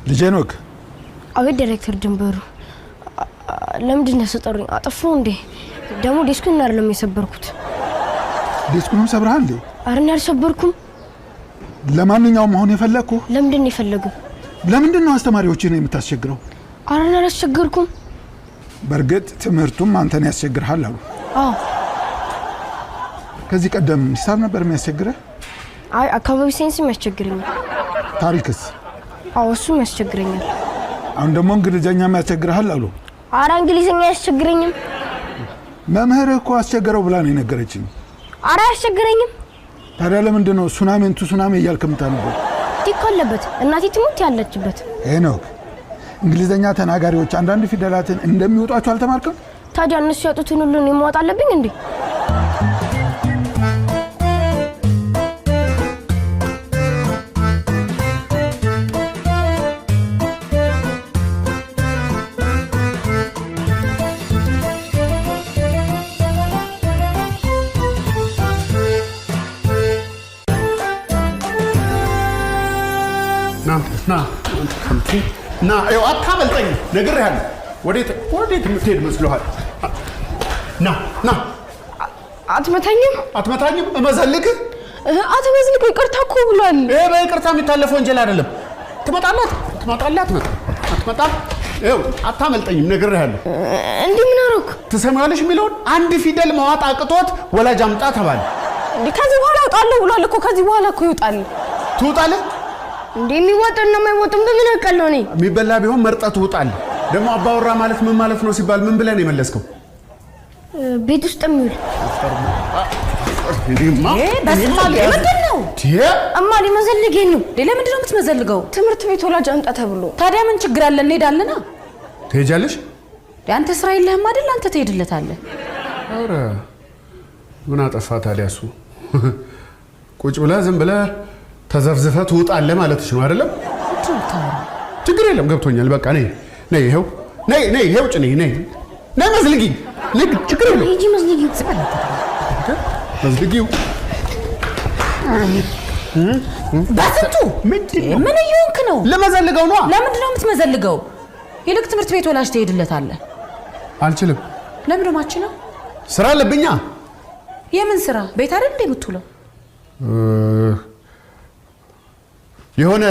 ልጄኖክ አቤት ዳይሬክተር ድንበሩ ለምንድን ነው ሰጠሩኝ አጥፉ እንዴ ደሞ ዲስኩን አይደለም የሰበርኩት ዲስኩን ሰብራል እንዴ አረን ያልሰበርኩም ለማንኛውም አሁን የፈለኩ ለምንድን ነው የፈለጉ ለምንድን ነው አስተማሪዎችን የምታስቸግረው አረን ያልሰገርኩም በርግጥ ትምህርቱም አንተን ያስቸግርሃል አሉ አዎ ከዚህ ቀደም ሂሳብ ነበር የሚያስቸግረው አይ አካባቢ ሳይንስ የሚያስቸግረኛል ታሪክስ አዎ እሱ የሚያስቸግረኛል አሁን ደግሞ እንግሊዘኛ የሚያስቸግርሃል አሉ አረ እንግሊዘኛ ያስቸግረኝም መምህር እኮ አስቸገረው ብላ ነው የነገረችኝ አረ ያስቸግረኝም ታዲያ ለምንድን ነው ሱናሜ እያልክ የምታነበው ትከለበት እናቴ ትሙት ያለችበት ሄኖክ እንግሊዘኛ ተናጋሪዎች አንዳንድ ፊደላትን እንደሚወጣቸው አልተማርከም ታዲያ እነሱ ያጡትን ሁሉ ነው ማውጣት አለብኝ እንዴ نا ايوه اتقابلتني نغريها وديت متሄድ መስሎሃል ና አትመታኝም እመዘልክ ይቅርታ እኮ ብሏል በይቅርታ የሚታለፍ ወንጀል አይደለም ትመጣላት አትመጣም ይኸው አታመልጠኝም ነግሬሃለሁ እንዴ ምን አረኩ ትሰማለሽ የሚለውን አንድ ፊደል ማዋጥ አቅቶት ወላጅ አምጣ ተባለ ከዚህ በኋላ አውጣለሁ ብሏል እኮ ከዚህ በኋላ እኮ ይወጣል ትውጣለህ እንዴ የሚወጣና የማይወጣም በምን አቀለው ነው የሚበላ ቢሆን መርጠህ ትውጣለህ ደግሞ አባወራ ማለት ምን ማለት ነው ሲባል ምን ብለን የመለስከው ቤት ውስጥ የሚውል ምንድነው እማሊ መዘልገኝ ነው ለምንድን ነው የምትመዘልገው ትምህርት ቤት ወላጅ አምጣ ተብሎ ታዲያ ምን ችግር አለ እንሄዳለና ትሄጃለሽ አንተ ስራ የለህም አይደል አንተ ትሄድለታለህ ኧረ ምን አጠፋ ታዲያ እሱ ቁጭ ብለህ ዝም ብለህ ተዘፍዝፈህ ትውጣለህ ማለትሽ ነው አይደለም ችግር የለም ገብቶኛል በቃ ነይ ይሄው ጭኔ ነይ መዝልጊ ነይ ችግር የለም ሂጂ መዝልጊው መዝልጊው በስንቱ ምን ይሆንክ ነው ለመዘልገው ነው ለምንድን ነው የምትመዘልገው ይልቅ ትምህርት ቤት ወላጅ ትሄድለታለህ አልችልም ለምን ነው ማችለው ስራ አለብኛ የምን ስራ ቤት አይደል እንደ የምትውለው የሆነ